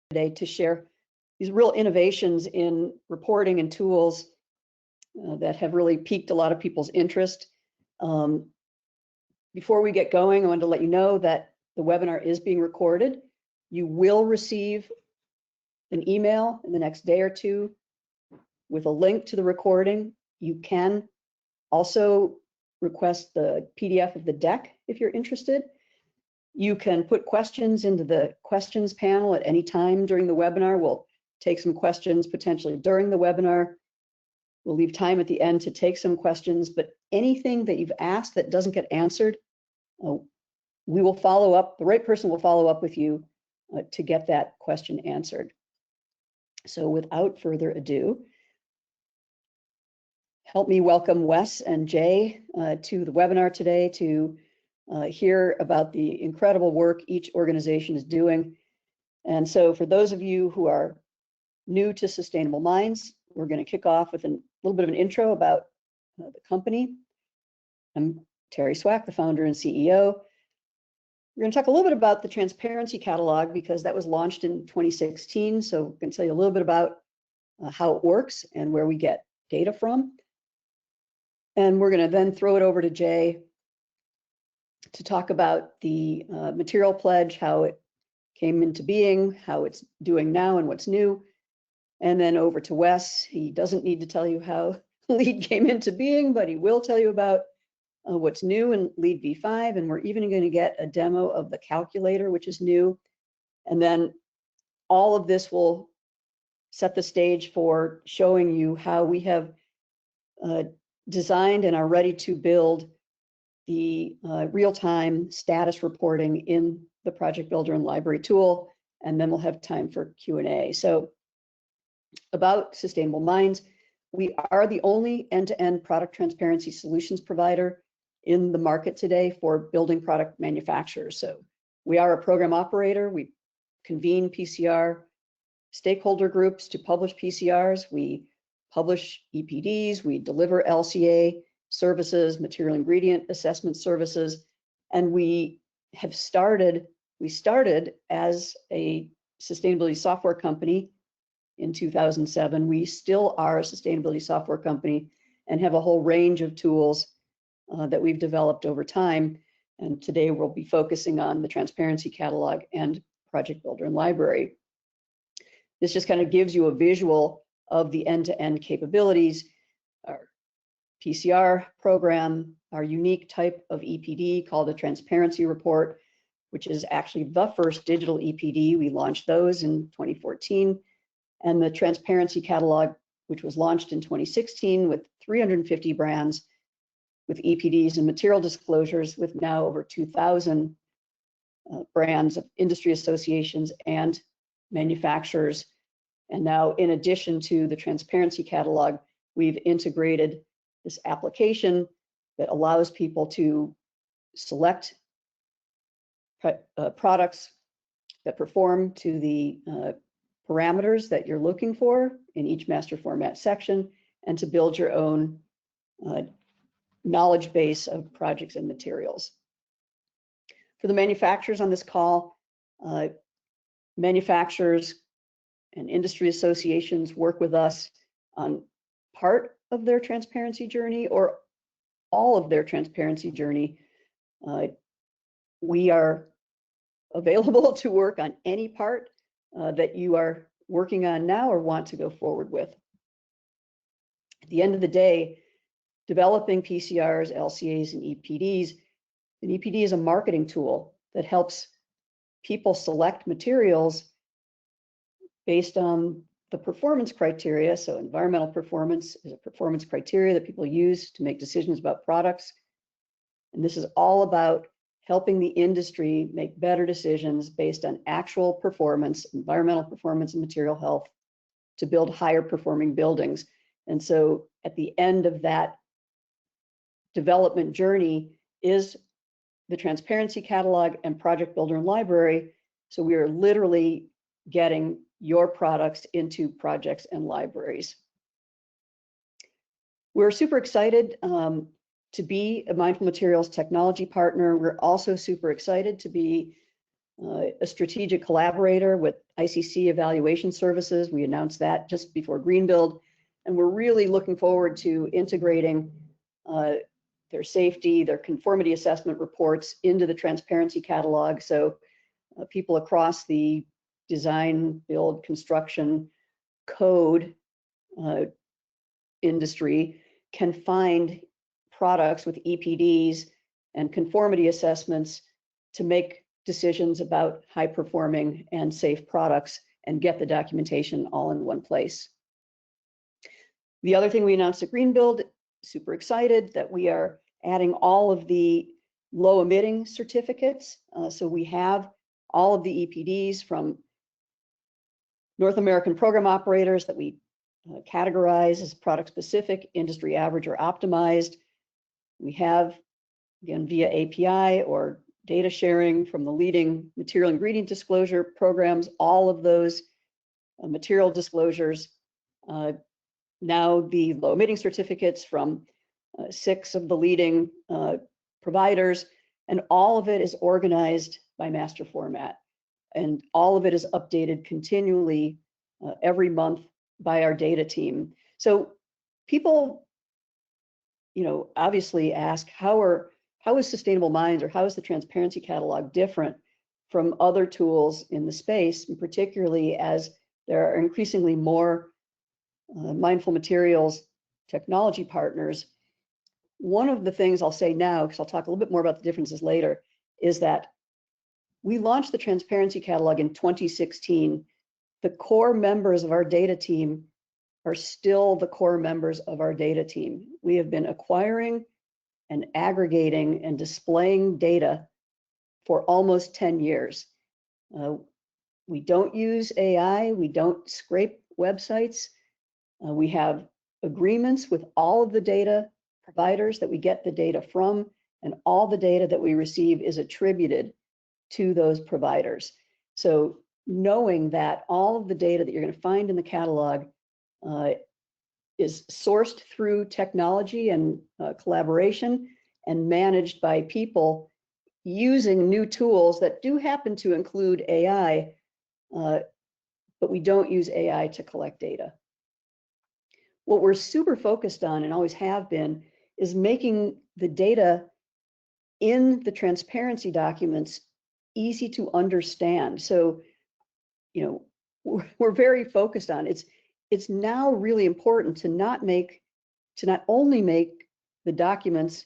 today to share these real innovations in reporting and tools that have really piqued a lot of people's interest. Before we get going, I wanted to let you know that the webinar is being recorded. You will receive an email in the next day or two with a link to the recording. You can also request the PDF of the deck if you're interested. You can put questions into the questions panel at any time during the webinar. We'll take some questions potentially during the webinar. We'll leave time at the end to take some questions, but anything that you've asked that doesn't get answered, we will follow up. The right person will follow up with you to get that question answered. So without further ado, help me welcome Wes and Jay to the webinar today to hear about the incredible work each organization is doing. And so for those of you who are new to Sustainable Minds, we're going to kick off with a little bit of an intro about the company. I'm Terry Swack, the founder and CEO. We're going to talk a little bit about the transparency catalog because that was launched in 2016. So I'm going to tell you a little bit about how it works and where we get data from. And we're going to then throw it over to Jay to talk about the material pledge, how it came into being, how it's doing now and what's new. And then over to Wes. He doesn't need to tell you how LEED came into being, but he will tell you about what's new in LEED v5. And we're even going to get a demo of the calculator, which is new. And then all of this will set the stage for showing you how we have designed and are ready to build the real-time status reporting in the Project Builder and Library tool, and then we'll have time for Q&A. So about Sustainable Minds, we are the only end-to-end product transparency solutions provider in the market today for building product manufacturers. So we are a program operator. We convene PCR stakeholder groups to publish PCRs. We publish EPDs. We deliver LCA services, material ingredient assessment services, and we started as a sustainability software company in 2007. We still are a sustainability software company and have a whole range of tools that we've developed over time. And today we'll be focusing on the transparency catalog and Project Builder and Library. This just kind of gives you a visual of the end-to-end capabilities. Our PCR program, our unique type of EPD called a transparency report, which is actually the first digital EPD. We launched those in 2014. And the transparency catalog, which was launched in 2016 with 350 brands with EPDs and material disclosures, with now over 2,000 brands of industry associations and manufacturers. And now, in addition to the transparency catalog, we've integrated this application that allows people to select products that perform to the parameters that you're looking for in each master format section, and to build your own knowledge base of projects and materials. For the manufacturers on this call, manufacturers and industry associations work with us on part of their transparency journey or all of their transparency journey. We are available to work on any part that you are working on now or want to go forward with. At the end of the day, developing PCRs, LCAs, and EPDs, an EPD is a marketing tool that helps people select materials based on the performance criteria. So environmental performance is a performance criteria that people use to make decisions about products. And this is all about helping the industry make better decisions based on actual performance, environmental performance, and material health to build higher performing buildings. And so at the end of that development journey is the transparency catalog and Project Builder and Library. So we are literally getting your products into projects and libraries. We're super excited to be a Mindful Materials technology partner. We're also super excited to be a strategic collaborator with ICC Evaluation Services. We announced that just before GREENBUILD, and we're really looking forward to integrating their safety, their conformity assessment reports into the transparency catalog, so people across the design, build, construction, code industry can find products with EPDs and conformity assessments to make decisions about high performing and safe products and get the documentation all in one place. The other thing we announced at GREENBUILD, super excited that we are adding all of the low emitting certificates. So we have all of the EPDs from North American program operators that we categorize as product specific, industry average, or optimized. We have, again, via API or data sharing from the leading material ingredient disclosure programs, all of those material disclosures. Now the low emitting certificates from 6 of the leading providers, and all of it is organized by master format. And all of it is updated continually every month by our data team. So people, obviously ask, how is Sustainable Minds, or how is the Transparency Catalog different from other tools in the space, and particularly as there are increasingly more mindful materials technology partners. One of the things I'll say now, because I'll talk a little bit more about the differences later, is that we launched the Transparency Catalog in 2016. The core members of our data team are still the core members of our data team. We have been acquiring and aggregating and displaying data for almost 10 years. We don't use AI, we don't scrape websites. We have agreements with all of the data providers that we get the data from, and all the data that we receive is attributed to those providers. So knowing that all of the data that you're going to find in the catalog is sourced through technology and collaboration and managed by people using new tools that do happen to include AI, but we don't use AI to collect data. What we're super focused on, and always have been, is making the data in the transparency documents easy to understand. So, we're very focused on it's now really important to not only make the documents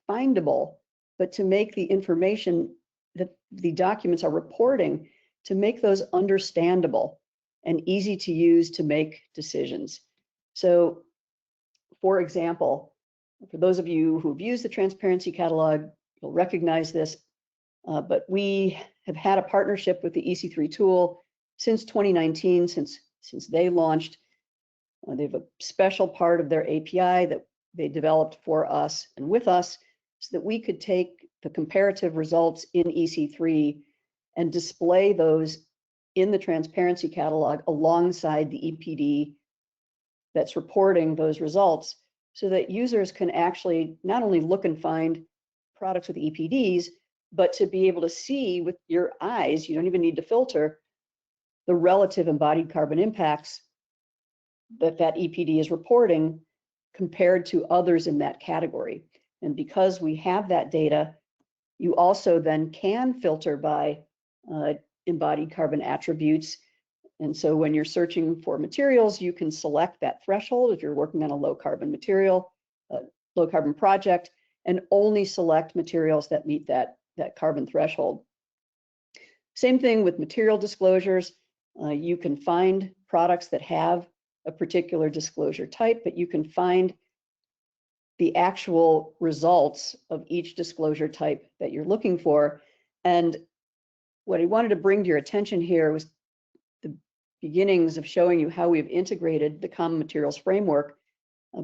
findable, but to make the information that the documents are reporting, to make those understandable and easy to use to make decisions. So, for example, for those of you who've used the Transparency Catalog, you'll recognize this, but we have had a partnership with the EC3 tool since 2019, since they launched. They have a special part of their API that they developed for us and with us, so that we could take the comparative results in EC3 and display those in the Transparency Catalog alongside the EPD that's reporting those results, so that users can actually not only look and find products with EPDs, but to be able to see with your eyes, you don't even need to filter, the relative embodied carbon impacts that EPD is reporting compared to others in that category. And because we have that data, you also then can filter by embodied carbon attributes. And so when you're searching for materials, you can select that threshold if you're working on a low carbon material, low carbon project, and only select materials that meet that carbon threshold. Same thing with material disclosures. You can find products that have a particular disclosure type, but you can find the actual results of each disclosure type that you're looking for. And what I wanted to bring to your attention here was the beginnings of showing you how we've integrated the Common Materials Framework,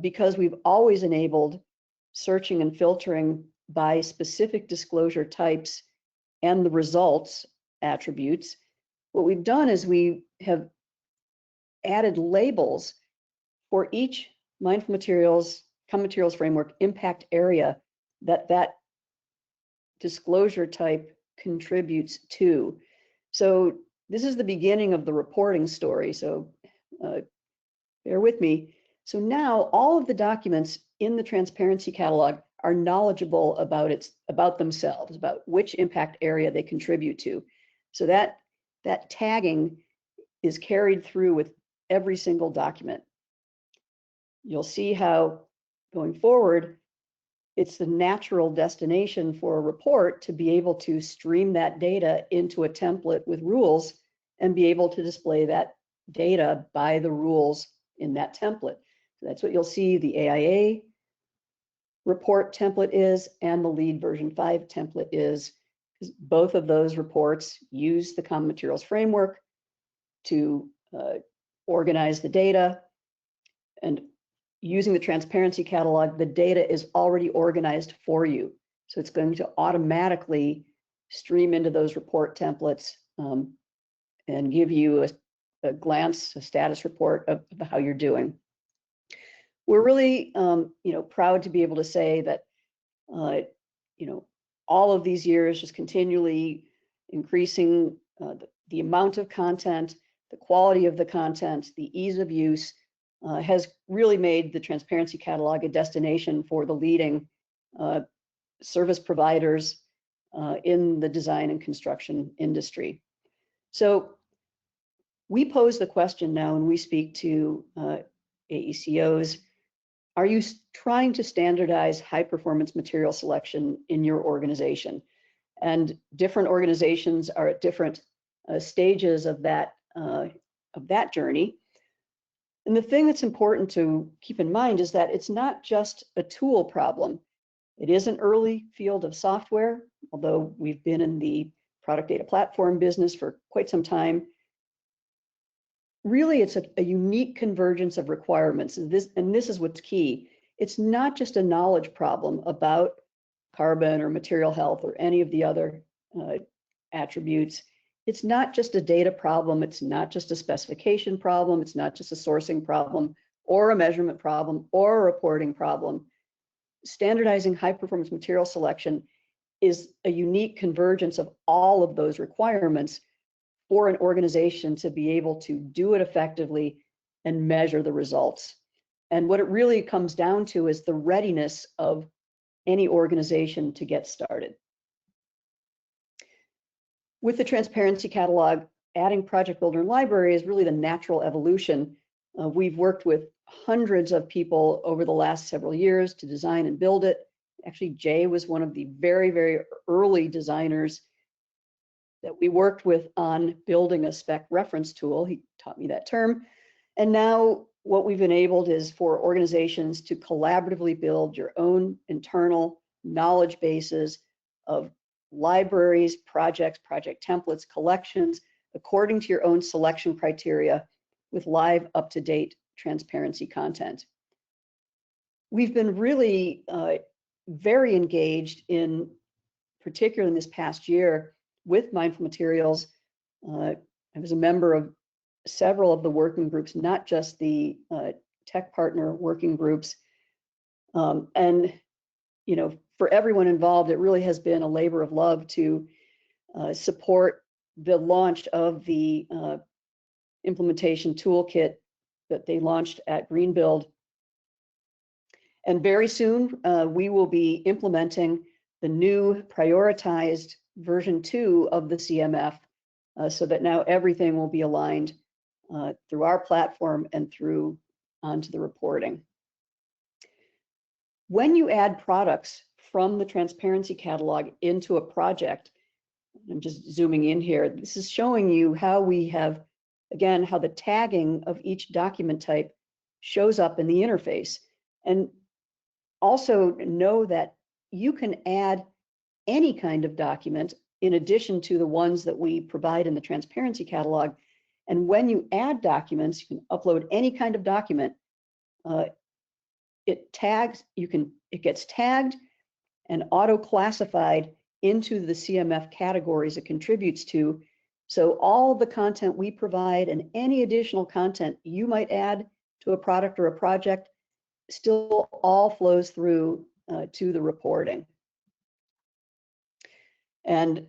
because we've always enabled searching and filtering by specific disclosure types and the results attributes. What we've done is we have added labels for each Mindful Materials, Common Materials Framework impact area that disclosure type contributes to. So this is the beginning of the reporting story. So bear with me. So now all of the documents in the transparency catalog are knowledgeable about themselves, about which impact area they contribute to. So that tagging is carried through with every single document. You'll see how going forward, it's the natural destination for a report to be able to stream that data into a template with rules and be able to display that data by the rules in that template. So that's what you'll see the AIA report template is and the LEED version 5 template is. Both of those reports use the Common Materials Framework to organize the data, and using the transparency catalog, the data is already organized for you. So it's going to automatically stream into those report templates and give you a glance, a status report of how you're doing. We're really, proud to be able to say that, all of these years just continually increasing the amount of content, the quality of the content, the ease of use has really made the transparency catalog a destination for the leading service providers in the design and construction industry. So we pose the question now when we speak to AECOs, are you trying to standardize high performance material selection in your organization? And different organizations are at different stages of that journey. And the thing that's important to keep in mind is that it's not just a tool problem. It is an early field of software, although we've been in the product data platform business for quite some time. Really, it's a unique convergence of requirements. And this is what's key. It's not just a knowledge problem about carbon or material health or any of the other attributes. It's not just a data problem. It's not just a specification problem. It's not just a sourcing problem or a measurement problem or a reporting problem. Standardizing high performance material selection is a unique convergence of all of those requirements for an organization to be able to do it effectively and measure the results. And what it really comes down to is the readiness of any organization to get started. With the transparency catalog, adding project builder and library is really the natural evolution. We've worked with hundreds of people over the last several years to design and build it. Actually, Jay was one of the very, very early designers that we worked with on building a spec reference tool. He taught me that term. And now what we've enabled is for organizations to collaboratively build your own internal knowledge bases of libraries, projects, project templates, collections, according to your own selection criteria with live, up-to-date transparency content. We've been really very engaged in, particularly in this past year, with Mindful Materials. I was a member of several of the working groups, not just the tech partner working groups. And, for everyone involved, it really has been a labor of love to support the launch of the implementation toolkit that they launched at GREENBUILD. And very soon, we will be implementing the new prioritized version 2 of the CMF so that now everything will be aligned through our platform and through onto the reporting. When you add products from the transparency catalog into a project, I'm just zooming in here, this is showing you how we have, again, how the tagging of each document type shows up in the interface. And also know that you can add any kind of document in addition to the ones that we provide in the transparency catalog. And when you add documents, you can upload any kind of document. It gets tagged and auto-classified into the CMF categories it contributes to. So all the content we provide and any additional content you might add to a product or a project still all flows through to the reporting. And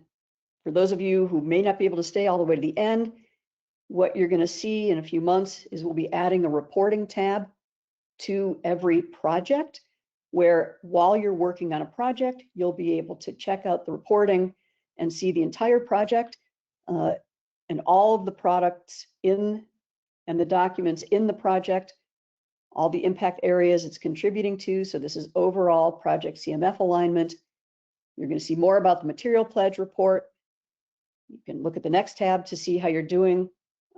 For those of you who may not be able to stay all the way to the end, what you're going to see in a few months is we'll be adding a reporting tab to every project, where while you're working on a project, you'll be able to check out the reporting and see the entire project and all of the products in and the documents in the project, all the impact areas it's contributing to. So this is overall project CMF alignment. You're going to see more about the material pledge report. You can look at the next tab to see how you're doing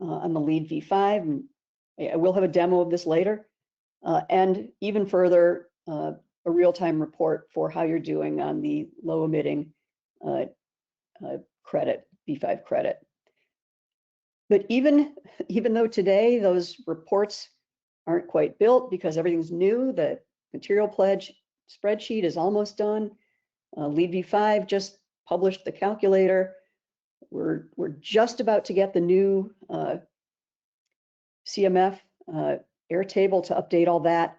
on the LEED V5. And I will have a demo of this later. And even further, a real-time report for how you're doing on the low emitting credit, B5 credit. But even though today those reports aren't quite built because everything's new, the material pledge spreadsheet is almost done. LEED V5 just published the calculator. We're just about to get the new CMF Airtable to update all that.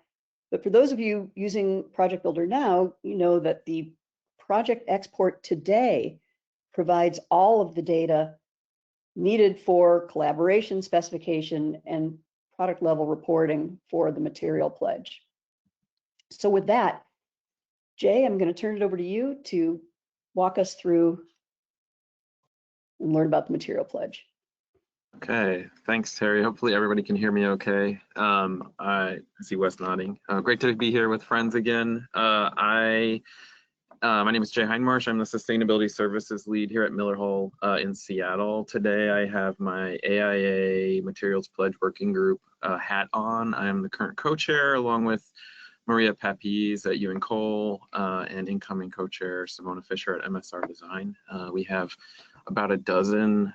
But for those of you using Project Builder now, you know that the project export today provides all of the data needed for collaboration, specification, and product level reporting for the material pledge. So with that, Jay, I'm going to turn it over to you to walk us through and learn about the material pledge. Okay, thanks, Terry. Hopefully everybody can hear me okay. I see Wes nodding. Great to be here with friends again. My name is Jay Hindmarsh. I'm the Sustainability Services Lead here at Miller Hall in Seattle. Today I have my AIA Materials Pledge Working Group hat on. I am the current co-chair along with Maria Papis at UN Cole and incoming co-chair Simona Fisher at MSR Design. We have about a dozen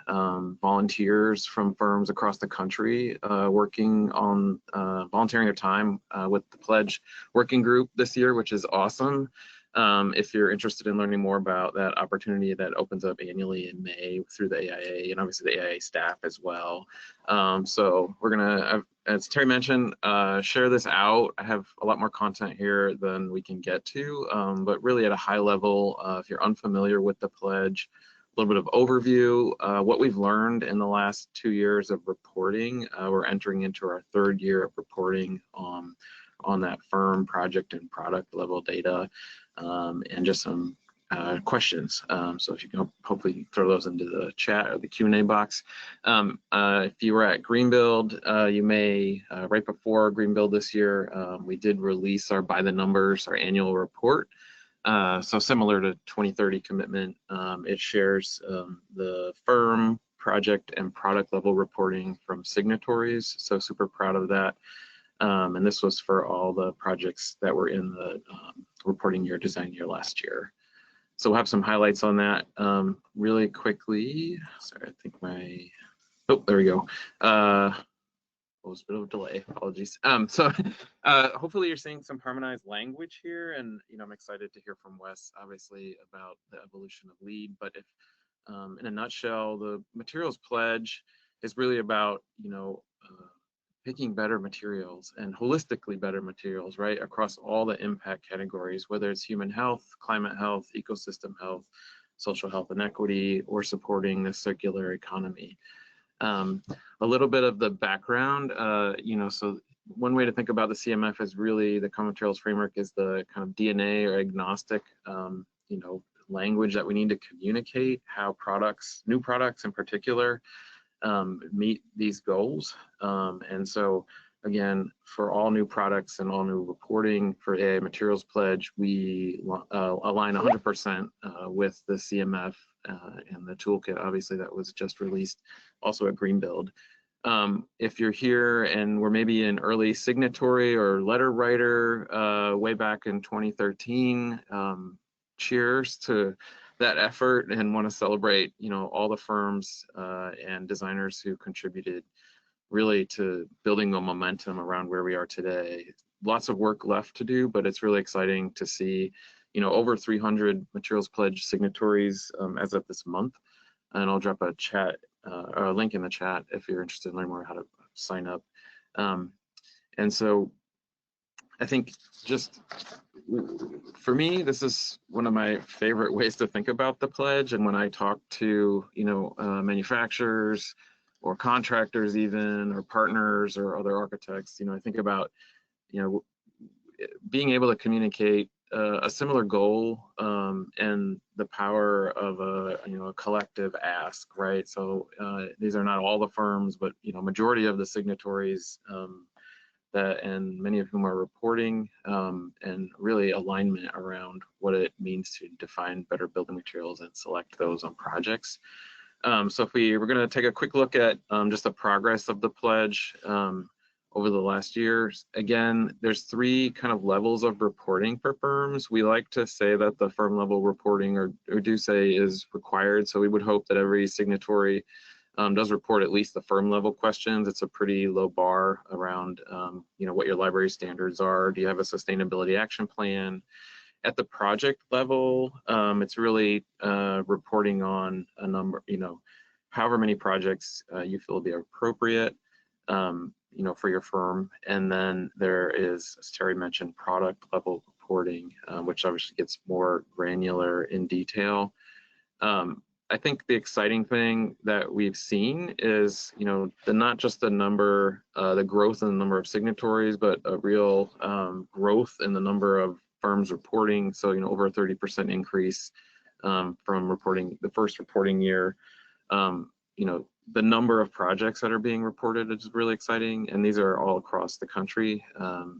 volunteers from firms across the country working on volunteering their time with the Pledge Working Group this year, which is awesome. If you're interested in learning more about that opportunity that opens up annually in May through the AIA and obviously the AIA staff as well. So we're gonna, as Terry mentioned, share this out. I have a lot more content here than we can get to, but really at a high level, if you're unfamiliar with the pledge, a little bit of overview, what we've learned in the last 2 years of reporting. We're entering into our 3rd year of reporting on that firm project and product level data, and just some questions. So if you can hopefully throw those into the chat or the Q&A box. If you were at GREENBUILD, you may, right before GREENBUILD this year, we did release our by the numbers, our annual report. So similar to 2030 commitment, it shares the firm, project, and product level reporting from signatories. So super proud of that. And this was for all the projects that were in the reporting year, design year last year. So we'll have some highlights on that really quickly. Sorry, I think oh, there we go. It was a bit of a delay, apologies. Hopefully you're seeing some harmonized language here, and I'm excited to hear from Wes, obviously, about the evolution of LEED. But if, in a nutshell, the materials pledge is really about, picking better materials and holistically better materials, right, across all the impact categories, whether it's human health, climate health, ecosystem health, social health and equity, or supporting the circular economy. A little bit of the background, so one way to think about the CMF is really the Common Materials Framework is the kind of DNA or agnostic, language that we need to communicate how products, new products in particular, meet these goals. And so again, for all new products and all new reporting for AIA Materials Pledge, we align 100% with the CMF and the toolkit, obviously, that was just released also at GREENBUILD. If you're here and we're maybe an early signatory or letter writer way back in 2013, cheers to that effort, and want to celebrate, all the firms and designers who contributed really to building the momentum around where we are today. Lots of work left to do, but it's really exciting to see, over 300 Materials Pledge signatories as of this month. And I'll drop a chat or a link in the chat if you're interested in learning more how to sign up. And so I think just for me, this is one of my favorite ways to think about the pledge. And when I talk to, manufacturers or contractors even, or partners or other architects, I think about, being able to communicate a similar goal and the power of a collective ask, right? So these are not all the firms, but majority of the signatories and many of whom are reporting and really alignment around what it means to define better building materials and select those on projects. So if we're going to take a quick look at just the progress of the pledge over the last years. Again, there's 3 kind of levels of reporting for firms. We like to say that the firm level reporting or do say is required. So we would hope that every signatory does report at least the firm level questions. It's a pretty low bar around what your library standards are. Do you have a sustainability action plan? At the project level, it's really reporting on a number, however many projects you feel will be appropriate, for your firm. And then there is, as Terry mentioned, product level reporting, which obviously gets more granular in detail. I think the exciting thing that we've seen is, not just the number, the growth in the number of signatories, but a real growth in the number of firms reporting. So, over a 30% increase from reporting the first reporting year. The number of projects that are being reported is really exciting, and these are all across the country.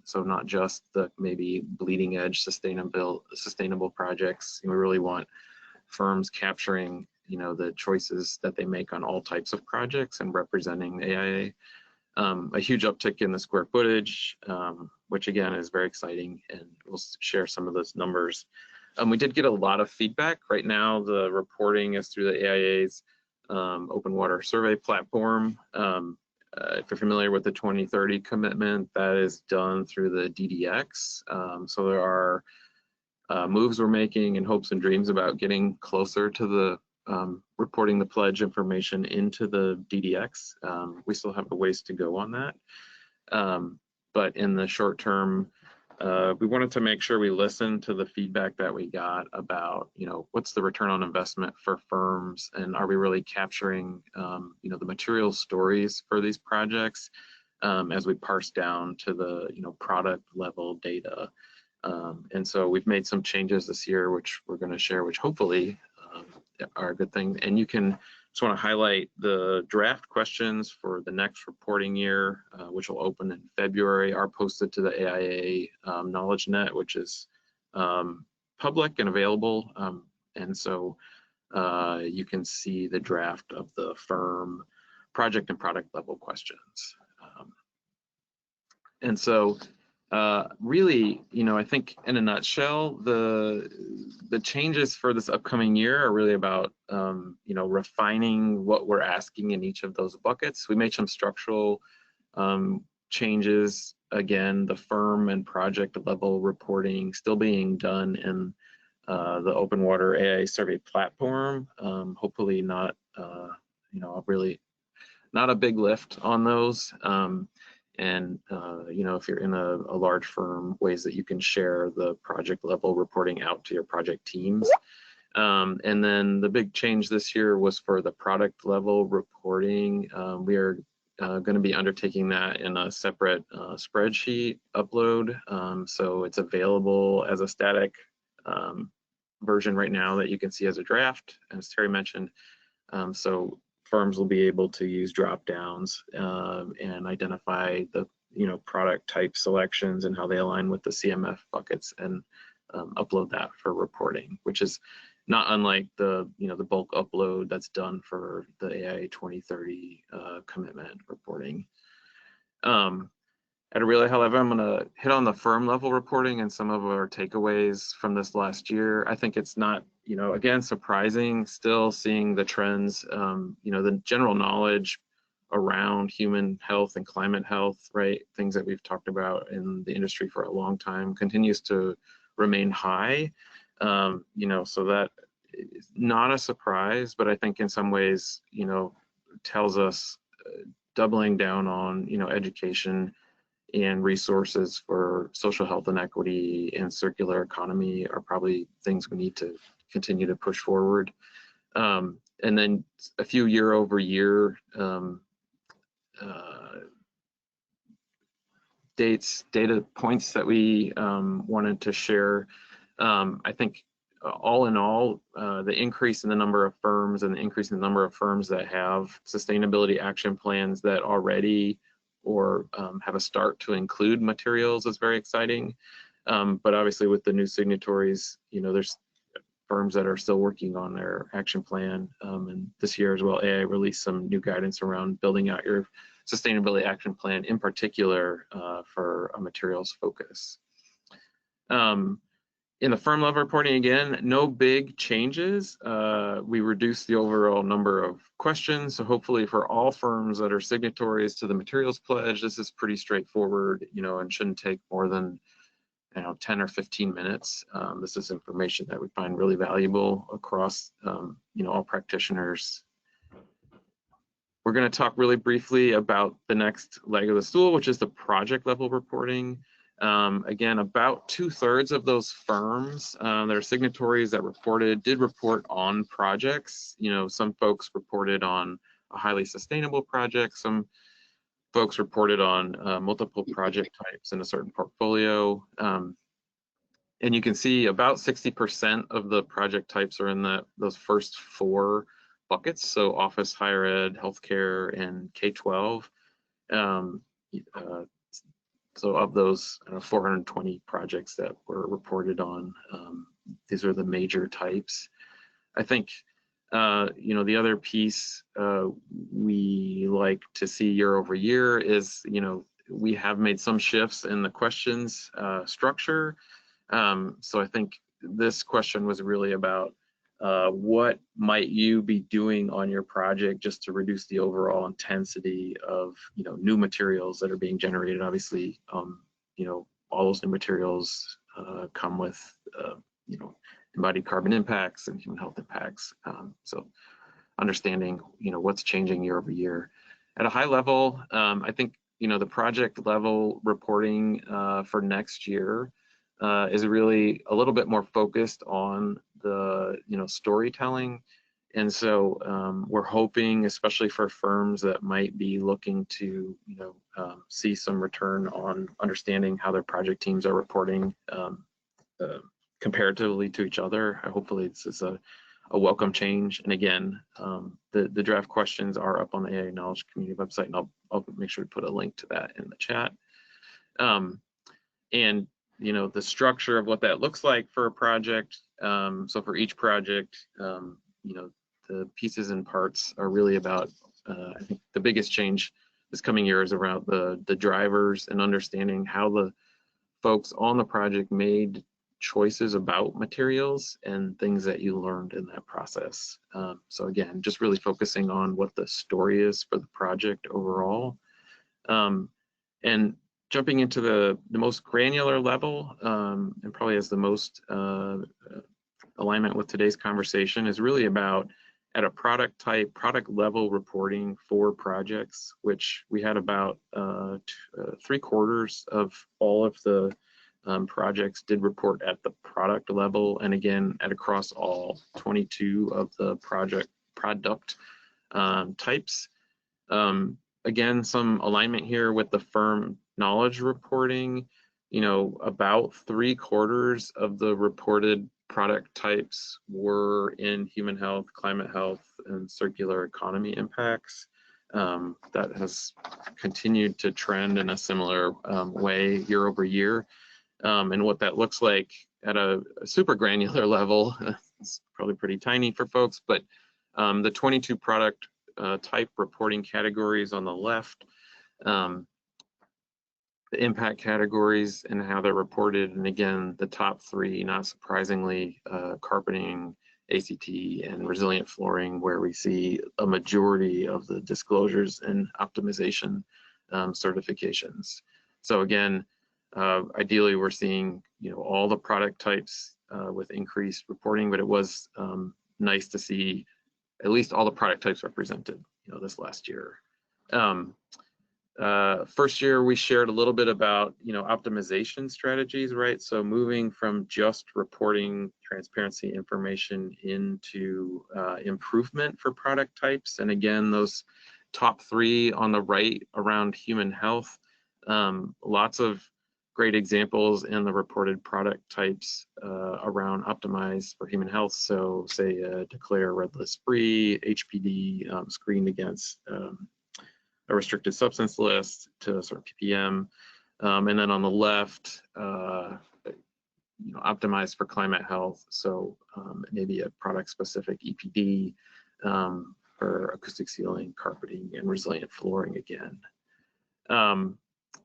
So not just the maybe bleeding edge sustainable projects. We really want firms capturing the choices that they make on all types of projects and representing the AIA. A huge uptick in the square footage, which again is very exciting, and we'll share some of those numbers. We did get a lot of feedback. Right now, the reporting is through the AIA's open water survey platform. If you're familiar with the 2030 commitment, that is done through the DDX. So there are moves we're making and hopes and dreams about getting closer to the reporting the pledge information into the DDX. We still have a ways to go on that. But in the short term, we wanted to make sure we listened to the feedback that we got about, what's the return on investment for firms, and are we really capturing, the material stories for these projects as we parse down to the, product level data. And so we've made some changes this year, which we're going to share, which hopefully are a good thing. And you can just want to highlight the draft questions for the next reporting year, which will open in February, are posted to the AIA Knowledge Net, which is public and available. And so you can see the draft of the firm project and product level questions. And so really, I think in a nutshell, the changes for this upcoming year are really about, refining what we're asking in each of those buckets. We made some structural changes. Again, the firm and project level reporting still being done in the open water AIA survey platform. Hopefully not, really not a big lift on those. And if you're in a large firm, ways that you can share the project level reporting out to your project teams. And then the big change this year was for the product level reporting. We are going to be undertaking that in a separate spreadsheet upload. So it's available as a static version right now that you can see as a draft, as Terry mentioned. So firms will be able to use drop downs and identify the product type selections and how they align with the CMF buckets, and upload that for reporting, which is not unlike the the bulk upload that's done for the AIA 2030 commitment reporting. At a really high level, I'm going to hit on the firm level reporting and some of our takeaways from this last year. I think it's not, again, surprising still seeing the trends, the general knowledge around human health and climate health, right? Things that we've talked about in the industry for a long time continues to remain high. So that is not a surprise, but I think in some ways, tells us doubling down on, education and resources for social health and equity and circular economy are probably things we need to continue to push forward. And then a few year-over-year data points that we wanted to share. I think all in all, the increase in the number of firms and the increase in the number of firms that have sustainability action plans that already or have a start to include materials is very exciting. But obviously with the new signatories, there's firms that are still working on their action plan. And this year as well, AIA released some new guidance around building out your sustainability action plan, in particular for a materials focus. In the firm level reporting, again, no big changes. We reduced the overall number of questions. So hopefully for all firms that are signatories to the materials pledge, this is pretty straightforward, and shouldn't take more than 10 or 15 minutes. This is information that we find really valuable across all practitioners. We're going to talk really briefly about the next leg of the stool, which is the project level reporting. Again, about 2/3 of those firms that are signatories that did report on projects. Some folks reported on a highly sustainable project. Some folks reported on multiple project types in a certain portfolio. And you can see about 60% of the project types are in those first 4 buckets. So office, higher ed, healthcare, and K-12. So of those 420 projects that were reported on, these are the major types. I think, the other piece we like to see year over year is, we have made some shifts in the questions structure. So I think this question was really about what might you be doing on your project just to reduce the overall intensity of new materials that are being generated. Obviously, all those new materials come with embodied carbon impacts and human health impacts. So understanding what's changing year over year. At a high level, I think the project level reporting for next year is really a little bit more focused on the storytelling. And so we're hoping, especially for firms that might be looking to see some return on understanding how their project teams are reporting comparatively to each other. Hopefully this is a welcome change. And again, the draft questions are up on the AIA Knowledge Community website, and I'll make sure to put a link to that in the chat. And the structure of what that looks like for a project. So for each project, the pieces and parts are really about, I think the biggest change this coming year is around the drivers and understanding how the folks on the project made choices about materials and things that you learned in that process. So again, just really focusing on what the story is for the project overall. And jumping into the most granular level, and probably has the most alignment with today's conversation, is really about at a product type, product level reporting for projects, which we had about 3/4 of all of the projects did report at the product level, and again across all 22 of the product types. Again, some alignment here with the firm knowledge reporting. About 3/4 of the reported product types were in human health, climate health, and circular economy impacts. That has continued to trend in a similar way year over year. And what that looks like at a super granular level, it's probably pretty tiny for folks, but the 22 product type reporting categories on the left, the impact categories and how they're reported. And again, the top 3, not surprisingly, carpeting, ACT, and resilient flooring, where we see a majority of the disclosures and optimization certifications. So again, ideally we're seeing all the product types with increased reporting, but it was nice to see at least all the product types represented this last year. First year, we shared a little bit about, optimization strategies, right? So moving from just reporting transparency information into improvement for product types. And again, those top 3 on the right around human health, lots of great examples in the reported product types around optimize for human health. So say declare red list free, HPD screened against a restricted substance list to sort of ppm, and then on the left, optimize for climate health. So maybe a product specific EPD for acoustic ceiling, carpeting, and resilient flooring again.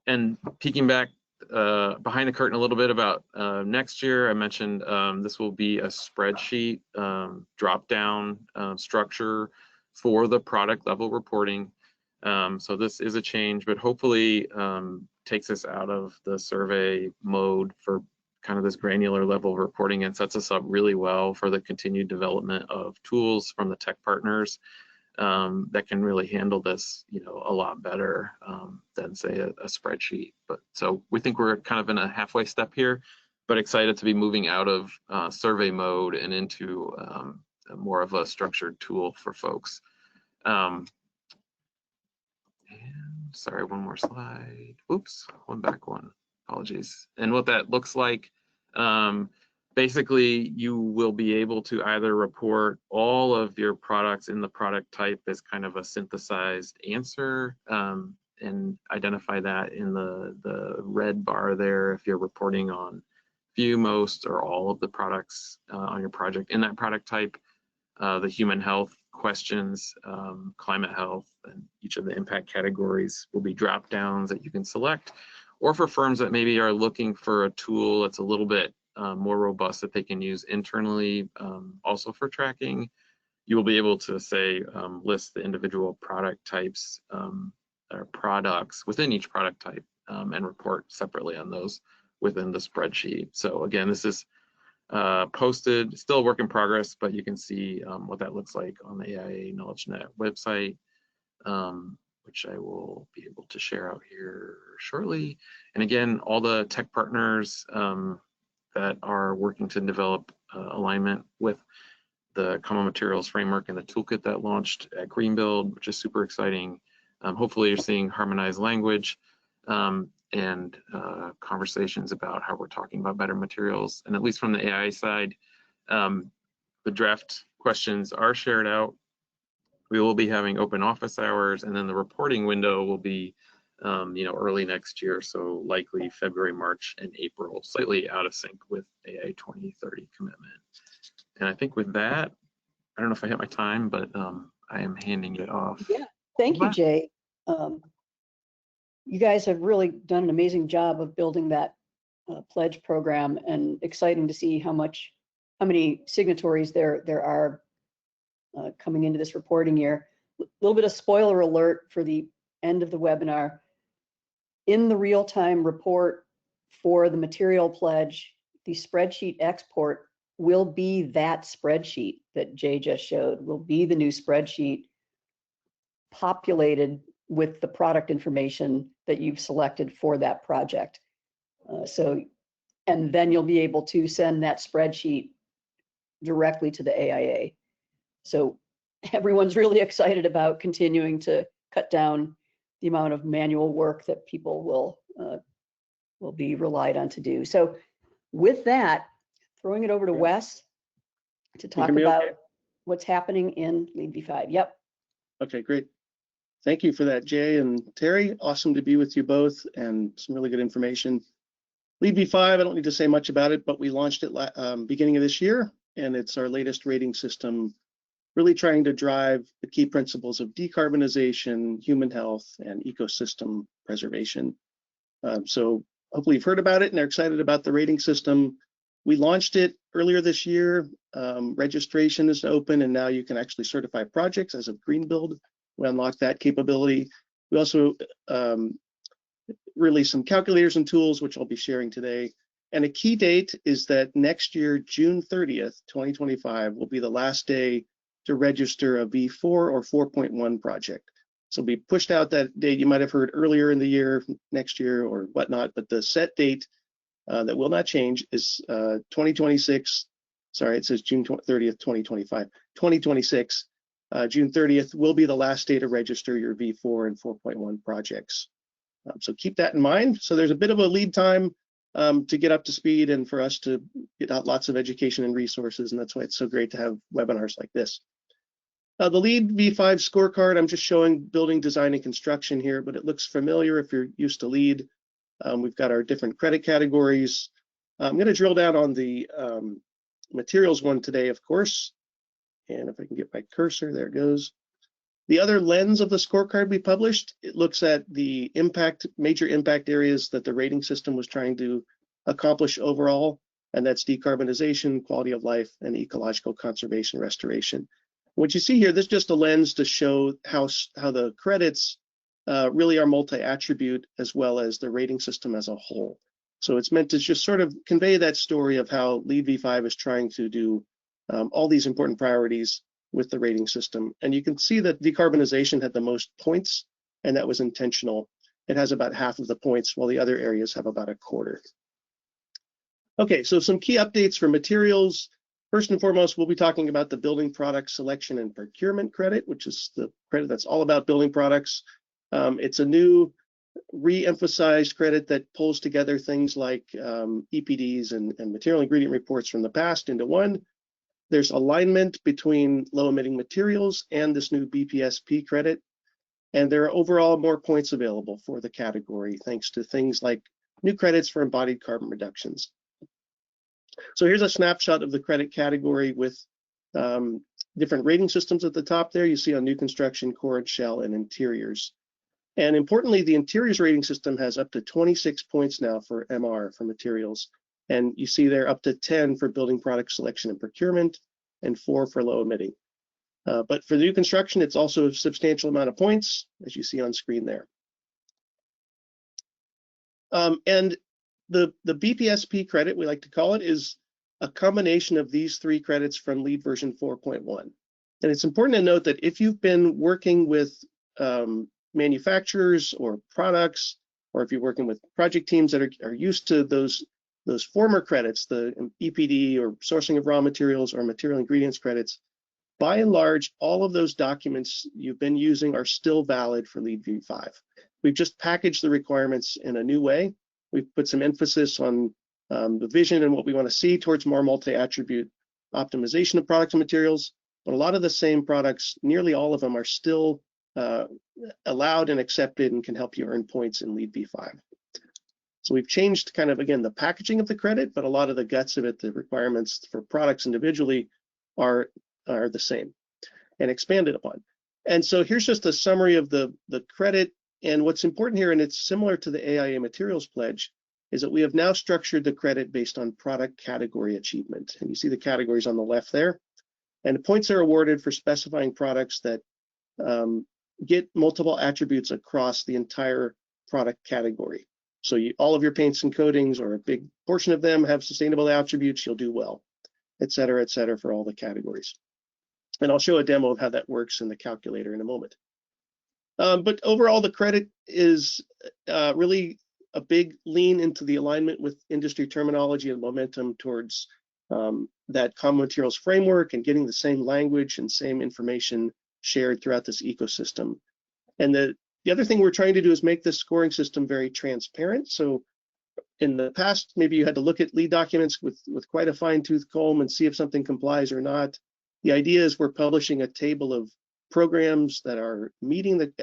And peeking back behind the curtain a little bit about next year, I mentioned this will be a spreadsheet drop down structure for the product level reporting. So this is a change, but hopefully takes us out of the survey mode for kind of this granular level of reporting and sets us up really well for the continued development of tools from the tech partners that can really handle this, a lot better than say a spreadsheet. But so we think we're kind of in a halfway step here, but excited to be moving out of survey mode and into more of a structured tool for folks. And sorry, one more slide. Oops, one back one. Apologies. And what that looks like, basically, you will be able to either report all of your products in the product type as kind of a synthesized answer and identify that in the red bar there if you're reporting on few, most, or all of the products on your project in that product type. The human health questions, climate health, and each of the impact categories will be drop downs that you can select. Or for firms that maybe are looking for a tool that's a little bit more robust that they can use internally also for tracking, you will be able to say list the individual product types or products within each product type and report separately on those within the spreadsheet. So again, this is posted, still a work in progress, but you can see what that looks like on the AIA KnowledgeNet website, which I will be able to share out here shortly. And again, all the tech partners that are working to develop alignment with the Common Materials Framework and the toolkit that launched at GREENBUILD, which is super exciting. Hopefully you're seeing harmonized language and conversations about how we're talking about better materials. And at least from the AI side, the draft questions are shared out. We will be having open office hours, and then the reporting window will be early next year, so likely February, March, and April, slightly out of sync with AI 2030 commitment. And I think with that, I don't know if I hit my time, but I am handing it off. Yeah, thank you, Jay. You guys have really done an amazing job of building that pledge program, and exciting to see how many signatories there are coming into this reporting year. A little bit of spoiler alert for the end of the webinar. In the real-time report for the material pledge, the spreadsheet export will be that spreadsheet that Jay just showed, will be the new spreadsheet populated with the product information that you've selected for that project. And then you'll be able to send that spreadsheet directly to the AIA. So everyone's really excited about continuing to cut down the amount of manual work that people will be relied on to do. So with that, throwing it over to Wes to talk about what's happening in LEED v5. Yep. Okay, great. Thank you for that, Jay and Terry. Awesome to be with you both, and some really good information. LEED v5, I don't need to say much about it, but we launched it beginning of this year, and it's our latest rating system, really trying to drive the key principles of decarbonization, human health, and ecosystem preservation. So hopefully you've heard about it and are excited about the rating system. We launched it earlier this year. Registration is open, and now you can actually certify projects as of GREENBUILD. We unlocked that capability. We also released some calculators and tools, which I'll be sharing today. And a key date is that next year, June 30th, 2025, will be the last day to register a V4 or 4.1 project. So we pushed out that date. You might have heard earlier in the year, next year or whatnot, but the set date that will not change is 2026. Sorry, it says June 30th, 2025. 2026, June 30th will be the last day to register your V4 and 4.1 projects. So keep that in mind. So there's a bit of a lead time to get up to speed and for us to get out lots of education and resources. And that's why it's so great to have webinars like this. The LEED V5 scorecard, I'm just showing building design and construction here, but it looks familiar if you're used to LEED. We've got our different credit categories. I'm going to drill down on the materials one today, of course. And if I can get my cursor, there it goes. The other lens of the scorecard we published, it looks at the major impact areas that the rating system was trying to accomplish overall, and that's decarbonization, quality of life, and ecological conservation restoration. What you see here, this is just a lens to show how the credits really are multi-attribute as well as the rating system as a whole. So it's meant to just sort of convey that story of how LEED V5 is trying to do all these important priorities with the rating system. And you can see that decarbonization had the most points, and that was intentional. It has about half of the points, while the other areas have about a quarter. Okay, so some key updates for materials. First and foremost, we'll be talking about the building product selection and procurement credit, which is the credit that's all about building products. It's a new re-emphasized credit that pulls together things like EPDs and material ingredient reports from the past into one. There's alignment between low emitting materials and this new BPSP credit. And there are overall more points available for the category, thanks to things like new credits for embodied carbon reductions. So here's a snapshot of the credit category with different rating systems at the top there. You see on new construction, core and shell, and interiors. And importantly, the interiors rating system has up to 26 points now for MR, for materials. And you see there up to 10 for building product selection and procurement, and 4 for low emitting. But for the new construction, it's also a substantial amount of points, as you see on screen there. And the BPSP credit, we like to call it, is a combination of these 3 credits from LEED version 4.1. And it's important to note that if you've been working with manufacturers or products, or if you're working with project teams that are used to those former credits, the EPD or sourcing of raw materials or material ingredients credits, by and large, all of those documents you've been using are still valid for LEED V5. We've just packaged the requirements in a new way. We've put some emphasis on the vision and what we want to see towards more multi-attribute optimization of products and materials. But a lot of the same products, nearly all of them, are still allowed and accepted and can help you earn points in LEED V5. So we've changed kind of, again, the packaging of the credit, but a lot of the guts of it, the requirements for products individually are the same and expanded upon. And so here's just a summary of the credit. And what's important here, and it's similar to the AIA Materials Pledge, is that we have now structured the credit based on product category achievement. And you see the categories on the left there. And the points are awarded for specifying products that get multiple attributes across the entire product category. So all of your paints and coatings, or a big portion of them, have sustainable attributes, you'll do well, et cetera, for all the categories. And I'll show a demo of how that works in the calculator in a moment. But overall, the credit is really a big lean into the alignment with industry terminology and momentum towards that common materials framework and getting the same language and same information shared throughout this ecosystem. And the other thing we're trying to do is make this scoring system very transparent. So in the past, maybe you had to look at LEED documents with quite a fine-tooth comb and see if something complies or not. The idea is we're publishing a table of programs that are meeting the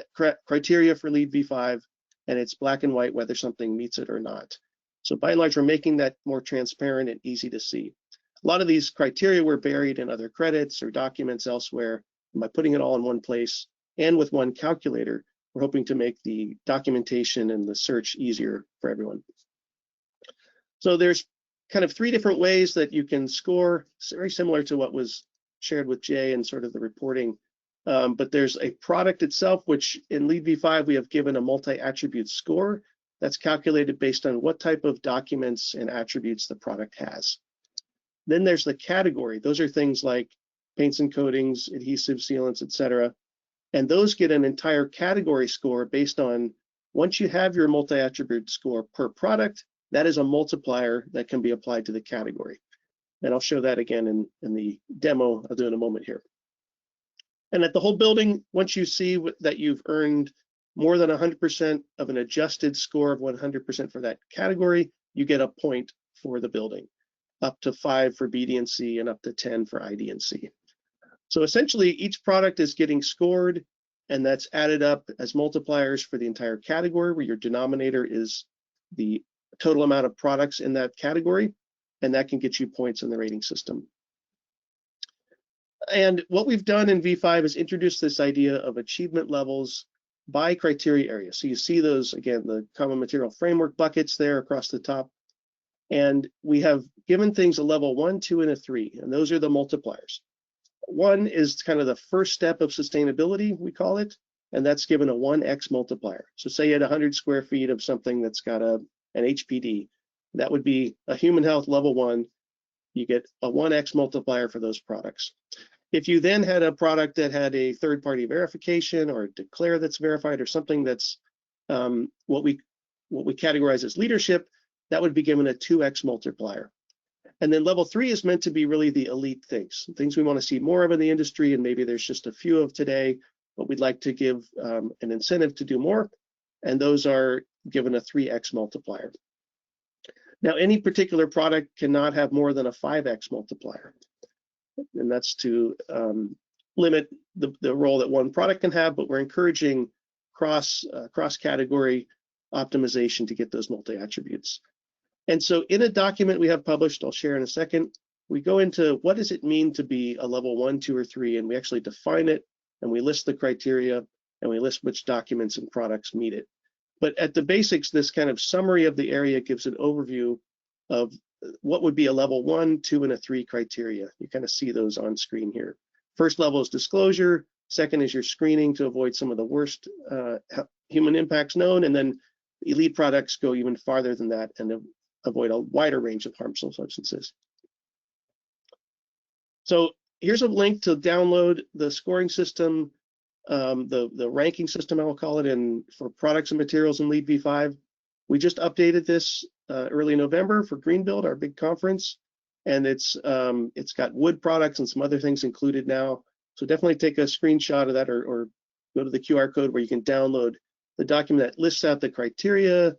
criteria for LEED V5, and it's black and white whether something meets it or not. So by and large, we're making that more transparent and easy to see. A lot of these criteria were buried in other credits or documents elsewhere. And by putting it all in one place and with one calculator, we're hoping to make the documentation and the search easier for everyone. So there's kind of 3 different ways that you can score. It's very similar to what was shared with Jay and sort of the reporting. But there's a product itself, which in LEED V5, we have given a multi-attribute score that's calculated based on what type of documents and attributes the product has. Then there's the category. Those are things like paints and coatings, adhesives, sealants, et cetera. And those get an entire category score based on, once you have your multi-attribute score per product, that is a multiplier that can be applied to the category. And I'll show that again in the demo I'll do in a moment here. And at the whole building, once you see that you've earned more than 100% of an adjusted score of 100% for that category, you get a point for the building, up to 5 for B, D, and C, and up to 10 for I, D, and C. So essentially, each product is getting scored, and that's added up as multipliers for the entire category, where your denominator is the total amount of products in that category, and that can get you points in the rating system. And what we've done in V5 is introduce this idea of achievement levels by criteria area. So you see those, again, the common material framework buckets there across the top. And we have given things a level 1, 2, and a 3, and those are the multipliers. 1 is kind of the first step of sustainability, we call it, and that's given a 1x multiplier. So say you had 100 square feet of something that's got an HPD. That would be a human health level 1. You get a 1x multiplier for those products. If you then had a product that had a third-party verification or a declare that's verified or something that's what we categorize as leadership, that would be given a 2x multiplier. And then level 3 is meant to be really the elite things we want to see more of in the industry, and maybe there's just a few of today, but we'd like to give an incentive to do more, and those are given a 3x multiplier. Now, any particular product cannot have more than a 5x multiplier, and that's to limit the role that one product can have, but we're encouraging cross-category optimization to get those multi-attributes. And so in a document we have published, I'll share in a second, we go into what does it mean to be a level 1, 2, or 3, and we actually define it, and we list the criteria, and we list which documents and products meet it. But at the basics, this kind of summary of the area gives an overview of what would be a level 1, 2, and a 3 criteria. You kind of see those on screen here. First level is disclosure. Second is your screening to avoid some of the worst human impacts known. And then elite products go even farther than that and avoid a wider range of harmful substances. So here's a link to download the scoring system, the ranking system, I will call it, for products and materials in LEED V5. We just updated this early November for GREENBUILD, our big conference, and it's got wood products and some other things included now. So definitely take a screenshot of that or go to the QR code where you can download the document that lists out the criteria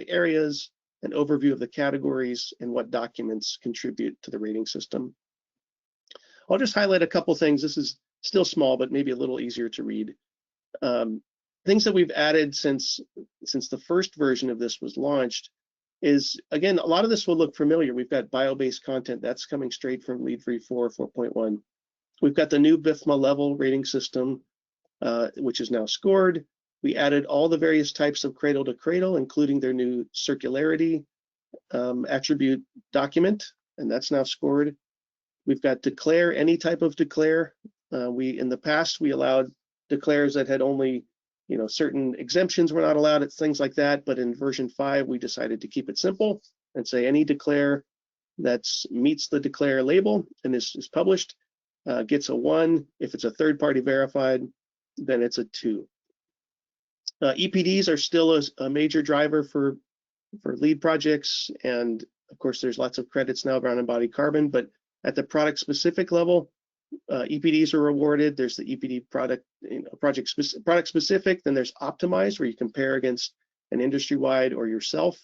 areas, an overview of the categories, and what documents contribute to the rating system. I'll just highlight a couple things. This is still small, but maybe a little easier to read. Things that we've added since the first version of this was launched is, again, a lot of this will look familiar. We've got bio-based content that's coming straight from LEED V4 4.1. We've got the new BPSP level rating system, which is now scored. We added all the various types of cradle to cradle, including their new circularity attribute document, and that's now scored. We've got declare, any type of declare. In the past, we allowed declares that had only, certain exemptions were not allowed, it's things like that. But in version 5, we decided to keep it simple and say any declare that meets the declare label and is published gets a 1. If it's a third-party verified, then it's a 2. EPDs are still a major driver for LEED projects, and of course there's lots of credits now around embodied carbon, but at the product specific level, EPDs are rewarded. There's the EPD product specific, then there's optimized, where you compare against an industry-wide or yourself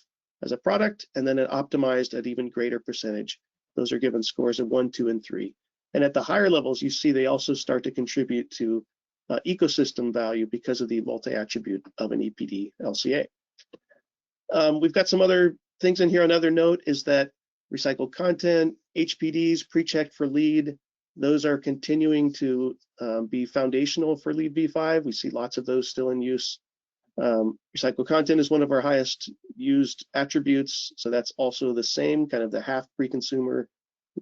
as a product, and then an optimized at even greater percentage. Those are given scores of 1, 2, and 3. And at the higher levels, you see they also start to contribute to ecosystem value because of the multi-attribute of an EPD LCA. We've got some other things in here. Another note is that recycled content, HPDs pre-checked for LEED, those are continuing to be foundational for LEED V5. We see lots of those still in use. Recycled content is one of our highest used attributes, so that's also the same, kind of the half pre-consumer,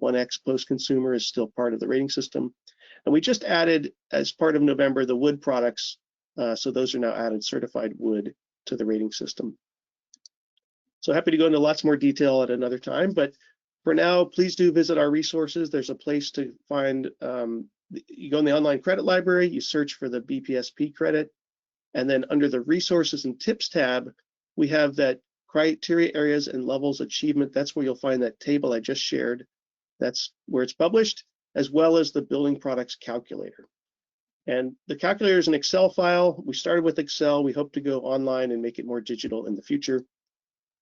1x post-consumer is still part of the rating system. And we just added, as part of November, the wood products, so those are now added certified wood to the rating system. So happy to go into lots more detail at another time, but for now, please do visit our resources. There's a place to find you go in the online credit library, you search for the BPSP credit, and then under the resources and tips tab, we have that criteria areas and levels achievement. That's where you'll find that table I just shared. That's where it's published, as well as the building products calculator. And the calculator is an Excel file. We started with Excel. We hope to go online and make it more digital in the future.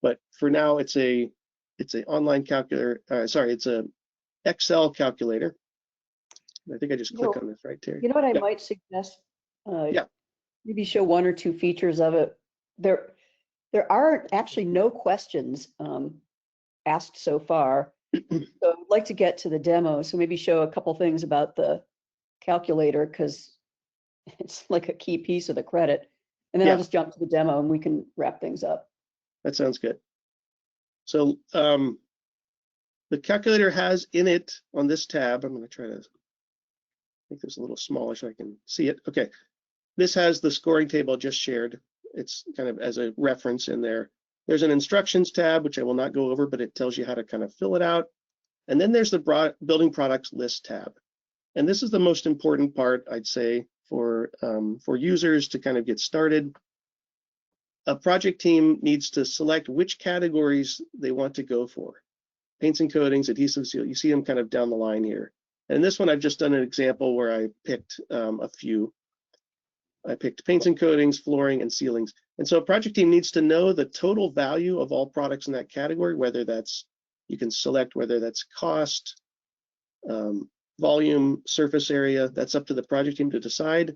But for now, it's a online calculator. It's a Excel calculator. I think I just click on this, right, Terry? You know what I might suggest? Yeah. Maybe show one or two features of it. There are actually no questions asked so far. So I'd like to get to the demo. So maybe show a couple things about the calculator, because it's like a key piece of the credit. And then I'll just jump to the demo and we can wrap things up. That sounds good. So the calculator has in it on this tab, I'm going to try to make this a little smaller so I can see it. Okay, this has the scoring table just shared. It's kind of as a reference in there. There's an instructions tab, which I will not go over, but it tells you how to kind of fill it out. And then there's the building products list tab. And this is the most important part, I'd say, for users to kind of get started. A project team needs to select which categories they want to go for. Paints and coatings, adhesives, you see them kind of down the line here. And this one, I've just done an example where I picked a few. I picked paints and coatings, flooring, and ceilings. And so a project team needs to know the total value of all products in that category, whether that's, you can select whether that's cost, volume, surface area. That's up to the project team to decide.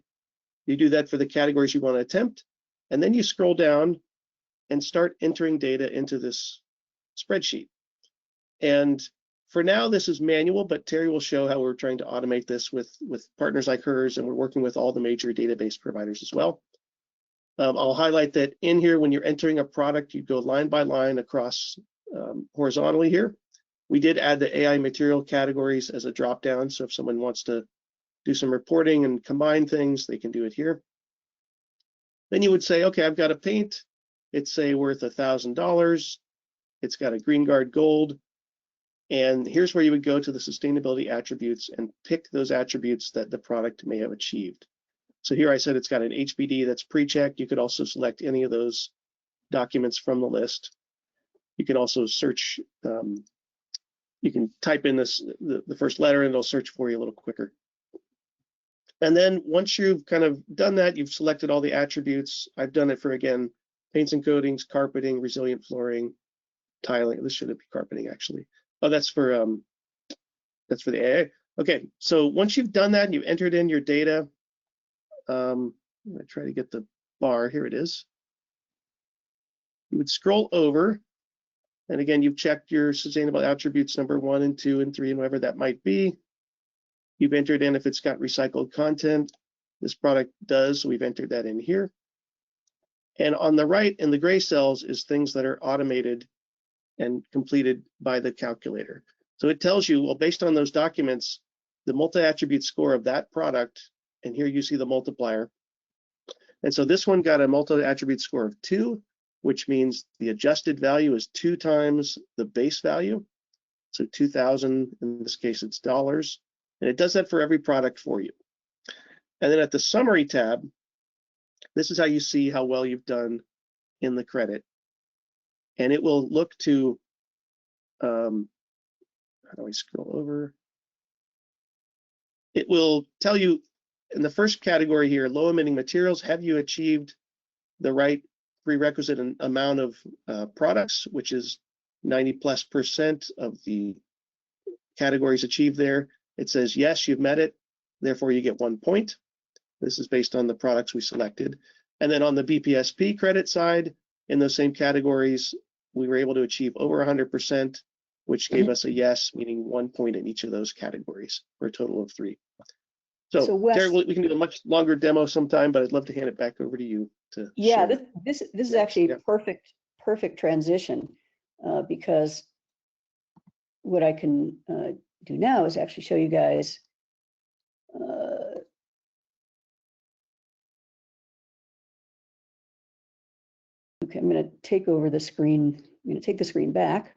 You do that for the categories you want to attempt. And then you scroll down and start entering data into this spreadsheet. And for now, this is manual, but Terry will show how we're trying to automate this with partners like hers, and we're working with all the major database providers as well. I'll highlight that in here, when you're entering a product, you go line by line across horizontally here. We did add the AI material categories as a drop-down, so if someone wants to do some reporting and combine things, they can do it here. Then you would say, okay, I've got a paint. It's say worth $1,000. It's got a GreenGuard Gold. And here's where you would go to the sustainability attributes and pick those attributes that the product may have achieved. So here I said it's got an HBD that's pre-checked. You could also select any of those documents from the list. You can also search, you can type in the first letter and it'll search for you a little quicker. And then once you've kind of done that, you've selected all the attributes. I've done it for, again, paints and coatings, carpeting, resilient flooring, tiling. This shouldn't be carpeting, actually. Oh, that's for the AIA. Okay, so once you've done that and you've entered in your data, I'm gonna try to get the bar, here it is. You would scroll over, and again, you've checked your sustainable attributes number 1 and 2 and 3 and whatever that might be. You've entered in if it's got recycled content. This product does, so we've entered that in here. And on the right in the gray cells is things that are automated and completed by the calculator. So it tells you, well, based on those documents, the multi-attribute score of that product, and here you see the multiplier. And so this one got a multi-attribute score of 2, which means the adjusted value is 2 times the base value. So 2,000, in this case, it's dollars. And it does that for every product for you. And then at the summary tab, this is how you see how well you've done in the credit. And it will look to, how do I scroll over? It will tell you in the first category here, low emitting materials, have you achieved the right prerequisite amount of products, which is 90+% of the categories achieved there. It says, yes, you've met it, therefore you get 1 point. This is based on the products we selected. And then on the BPSP credit side, in those same categories, we were able to achieve over 100%, which gave us a yes, meaning 1 point in each of those categories for a total of 3. So Wes, Terry, we can do a much longer demo sometime, but I'd love to hand it back over to you to share. this is actually a perfect transition because what I can do now is actually show you guys okay, I'm going to take over the screen. I'm going to take the screen back.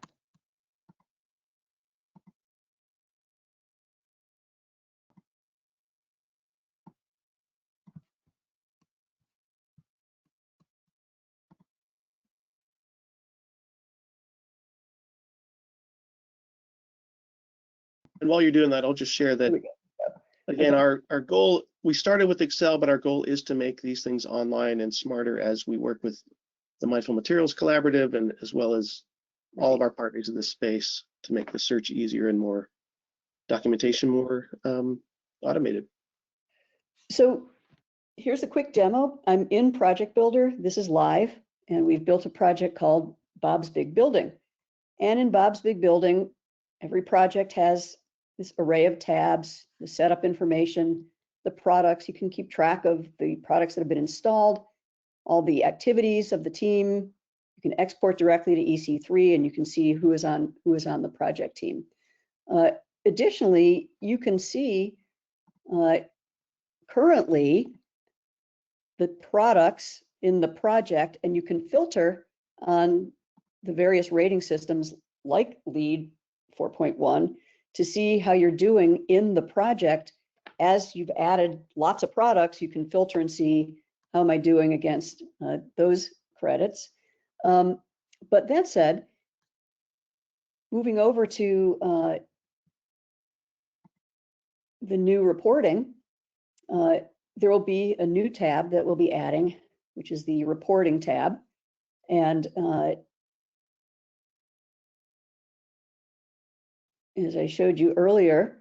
And while you're doing that, I'll just share that, Here we go. again, our goal, we started with Excel, but our goal is to make these things online and smarter as we work with the Mindful Materials Collaborative and as well as all of our partners in this space to make the search easier and more documentation more automated. So here's a quick demo. I'm in Project Builder. This is live, and we've built a project called Bob's Big Building. And in Bob's Big Building, every project has this array of tabs, the setup information, the products. You can keep track of the products that have been installed, all the activities of the team. You can export directly to EC3, and you can see who is on the project team. Additionally, you can see currently the products in the project, and you can filter on the various rating systems like LEED 4.1 to see how you're doing in the project. As you've added lots of products, you can filter and see how am I doing against those credits. But that said, moving over to the new reporting, there will be a new tab that we'll be adding, which is the reporting tab. And as I showed you earlier,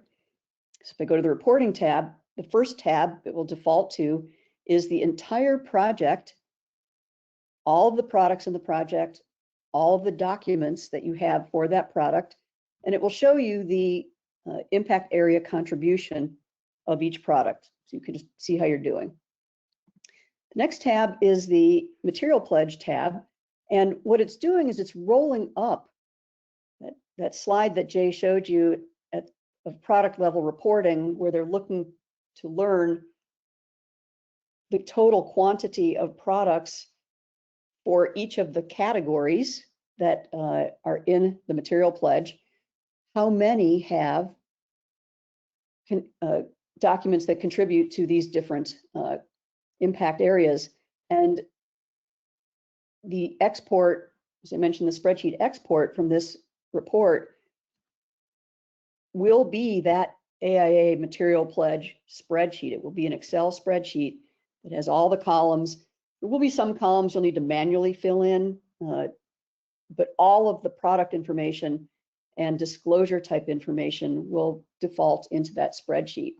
so if I go to the reporting tab, the first tab it will default to is the entire project, all of the products in the project, all of the documents that you have for that product, and it will show you the impact area contribution of each product. So you can just see how you're doing. The next tab is the Material Pledge tab. And what it's doing is it's rolling up that slide that Jay showed you of product level reporting, where they're looking to learn the total quantity of products for each of the categories that are in the Material Pledge. How many have documents that contribute to these different impact areas? And the export, as I mentioned, the spreadsheet export from this report will be that AIA Material Pledge spreadsheet. It will be an Excel spreadsheet that has all the columns. There will be some columns you'll need to manually fill in, but all of the product information and disclosure type information will default into that spreadsheet.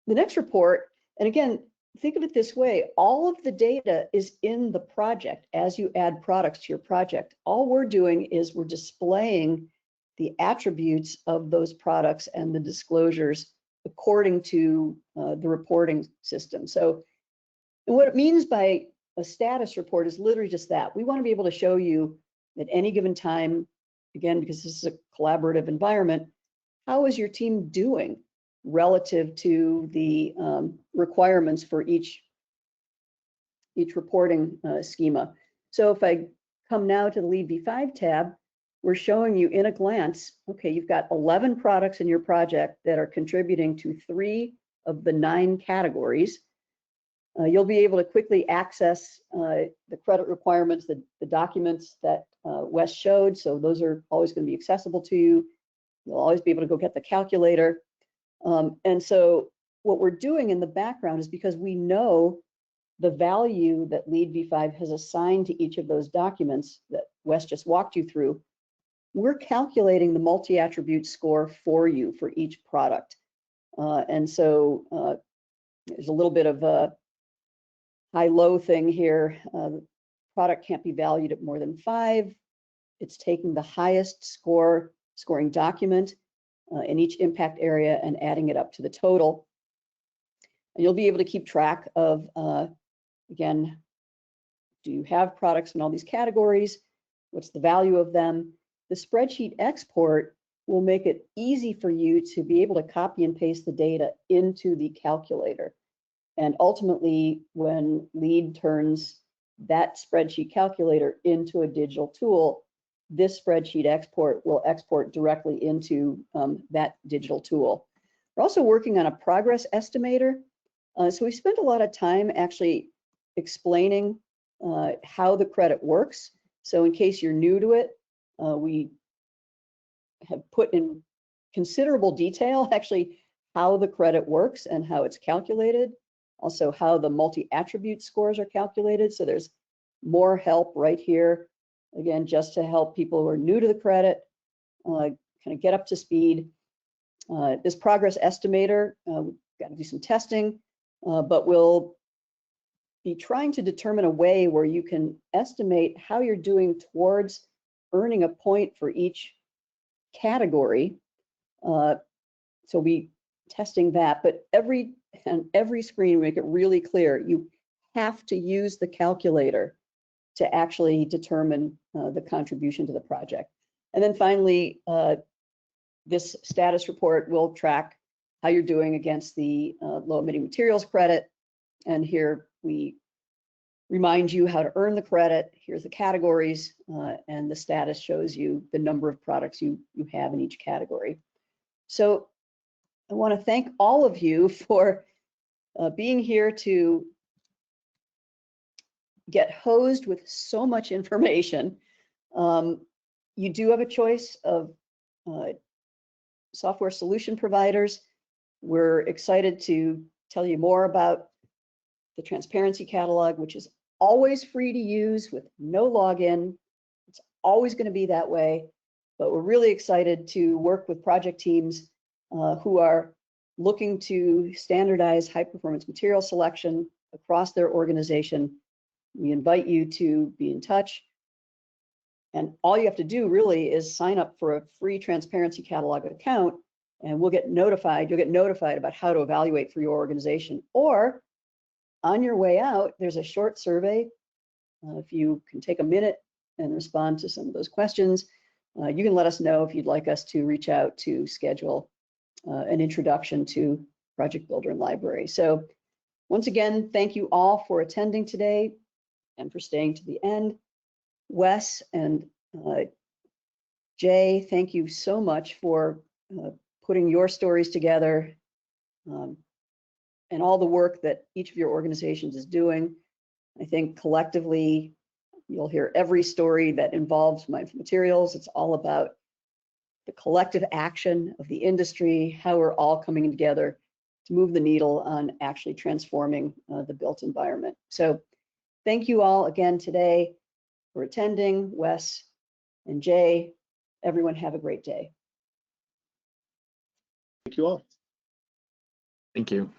The next report, and again, think of it this way, all of the data is in the project as you add products to your project. All we're doing is we're displaying the attributes of those products and the disclosures according to the reporting system. So what it means by a status report is literally just that. We want to be able to show you at any given time, again, because this is a collaborative environment, how is your team doing relative to the requirements for each reporting schema. So if I come now to the LEED V5 tab, we're showing you in a glance, okay, you've got 11 products in your project that are contributing to 3 of the 9 categories. You'll be able to quickly access the credit requirements, the documents that Wes showed. So those are always going to be accessible to you. You'll always be able to go get the calculator. And so what we're doing in the background is, because we know the value that LEED V5 has assigned to each of those documents that Wes just walked you through, we're calculating the multi-attribute score for you for each product. And so there's a little bit of a high-low thing here. The product can't be valued at more than 5. It's taking the highest scoring document in each impact area and adding it up to the total. And you'll be able to keep track of, again, do you have products in all these categories? What's the value of them? The spreadsheet export will make it easy for you to be able to copy and paste the data into the calculator. And ultimately, when LEED turns that spreadsheet calculator into a digital tool, this spreadsheet export will export directly into that digital tool. We're also working on a progress estimator. So we spent a lot of time actually explaining how the credit works. So in case you're new to it, we have put in considerable detail, actually, how the credit works and how it's calculated, also how the multi-attribute scores are calculated. So there's more help right here, again, just to help people who are new to the credit kind of get up to speed. This progress estimator, we've got to do some testing, but we'll be trying to determine a way where you can estimate how you're doing towards earning a point for each category. So we testing that, but on every screen, we make it really clear, you have to use the calculator to actually determine the contribution to the project. And then finally, this status report will track how you're doing against the low emitting materials credit. And here we remind you how to earn the credit. Here's the categories, and the status shows you the number of products you have in each category. So I want to thank all of you for being here to get hosed with so much information. You do have a choice of software solution providers. We're excited to tell you more about the transparency catalog, which is always free to use with no login. It's always going to be that way, but we're really excited to work with project teams who are looking to standardize high performance material selection across their organization. We invite you to be in touch. And all you have to do really is sign up for a free transparency catalog account, and we'll get notified. You'll get notified about how to evaluate for your organization. Or on your way out, there's a short survey. If you can take a minute and respond to some of those questions, you can let us know if you'd like us to reach out to schedule an introduction to Project Builder and Library. So once again, thank you all for attending today and for staying to the end. Wes and Jay, thank you so much for putting your stories together and all the work that each of your organizations is doing. I think collectively, you'll hear every story that involves mindful materials. It's all about the collective action of the industry, how we're all coming together to move the needle on actually transforming the built environment. So thank you all again today for attending. Wes and Jay, everyone have a great day. Thank you all. Thank you.